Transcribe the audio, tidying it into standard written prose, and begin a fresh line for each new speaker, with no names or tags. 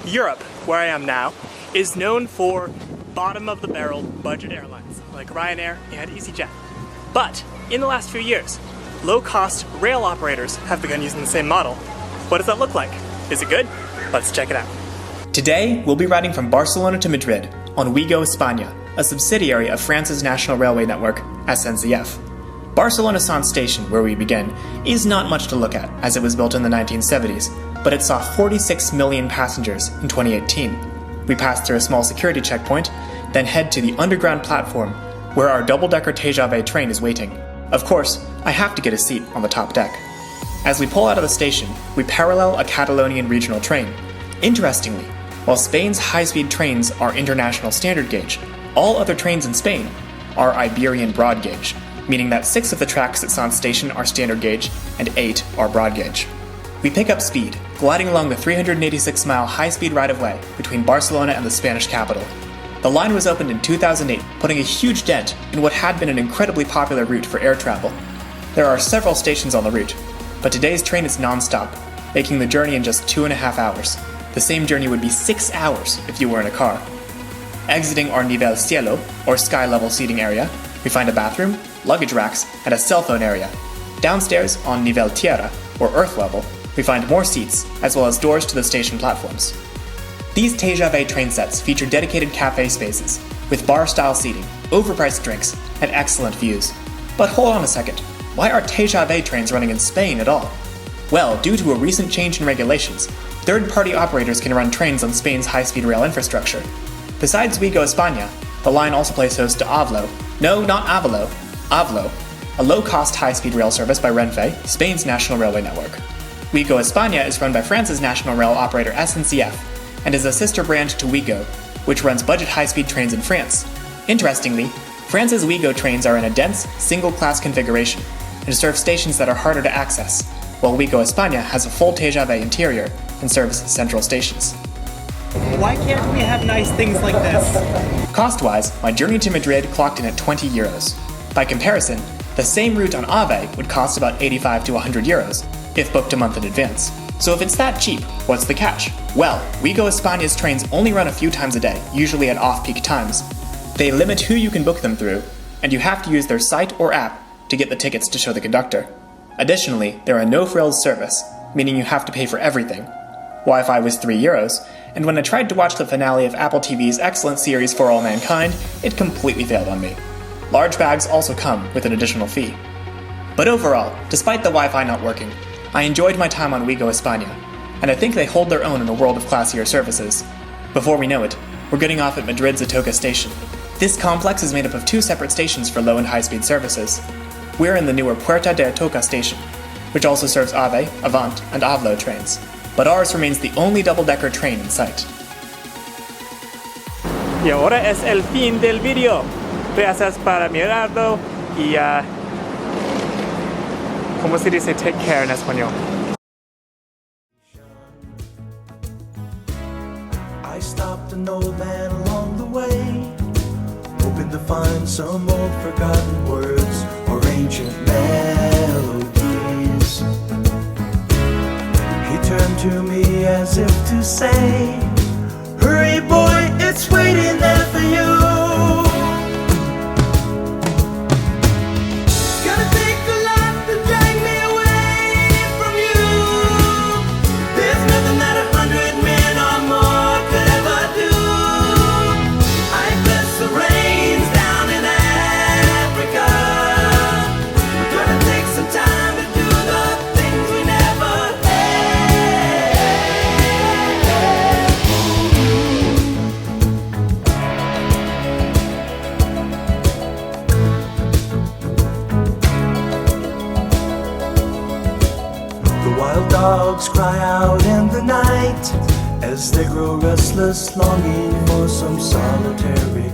Europe, where I am now, is known for bottom-of-the-barrel budget airlines like Ryanair and EasyJet. But in the last few years, low-cost rail operators have begun using the same model. What does that look like? Is it good? Let's check it out. Today, we'll be riding from Barcelona to Madrid on Ouigo España, a subsidiary of France's national railway network, SNCF. Barcelona Centre Station, where we begin, is not much to look at, as it was built in the 1970s, but it saw 46 million passengers in 2018. We pass through a small security checkpoint, then head to the underground platform, where our double-decker TGV train is waiting. Of course, I have to get a seat on the top deck. As we pull out of the station, we parallel a Catalonian regional train. Interestingly, while Spain's high-speed trains are international standard gauge, all other trains in Spain are Iberian broad gauge, meaning that 6 of the tracks at Centre Station are standard gauge and 8 are broad gauge. We pick up speed, gliding along the 386-mile high-speed right-of-way between Barcelona and the Spanish capital. The line was opened in 2008, putting a huge dent in what had been an incredibly popular route for air travel. There are several stations on the route, but today's train is non-stop, making the journey in just 2.5 hours. The same journey would be 6 hours if you were in a car. Exiting our Nivel Cielo, or sky-level seating area, we find a bathroom, luggage racks, and a cell phone area. Downstairs, on Nivel Tierra, or earth level, we find more seats, as well as doors to the station platforms. These TGV train sets feature dedicated cafe spaces, with bar-style seating, overpriced drinks, and excellent views. But hold on a second, why are TGV trains running in Spain at all? Well, due to a recent change in regulations, third-party operators can run trains on Spain's high-speed rail infrastructure. Besides Ouigo España, the line also plays host to Avlo, no, not Avalo, Avlo, a low-cost high-speed rail service by Renfe, Spain's national railway network. Ouigo España is run by France's national rail operator SNCF, and is a sister brand to Ouigo, which runs budget high-speed trains in France. Interestingly, France's Ouigo trains are in a dense, single-class configuration, and serve stations that are harder to access, while Ouigo España has a full TGV interior and serves central stations. Why can't we have nice things like this? Cost-wise, my journey to Madrid clocked in at 20 euros. By comparison, the same route on AVE would cost about 85 to 100 euros, if booked a month in advance. So if it's that cheap, what's the catch? Well, Ouigo España's trains only run a few times a day, usually at off-peak times. They limit who you can book them through, and you have to use their site or app to get the tickets to show the conductor. Additionally, there are no-frills service, meaning you have to pay for everything. Wi-Fi was 3 euros, and when I tried to watch the finale of Apple TV's excellent series For All Mankind, it completely failed on me. Large bags also come with an additional fee. But overall, despite the Wi-Fi not working, I enjoyed my time on Ouigo España, and I think they hold their own in a world of classier services. Before we know it, we're getting off at Madrid's Atocha station. This complex is made up of 2 separate stations for low and high-speed services. We're in the newer Puerta de Atocha station, which also serves AVE, Avant, and Avlo trains. But ours remains the only double-decker train in sight. Y ahora es el fin del video. Gracias para mirarlo y ¿cómo se dice take care en español?
I stopped an old man along the way, hoping to find some old forgotten words or ancient melodies. He turned to me as if to say, hurry boy, it's waiting there for you. Gonna take a lot to drag me away from you. There's nothing that 100 men or more could ever do. I bless the rains down in Africa. We're gonna take some time to do the things we never Wild dogs cry out in the night as they grow restless, longing for some solitary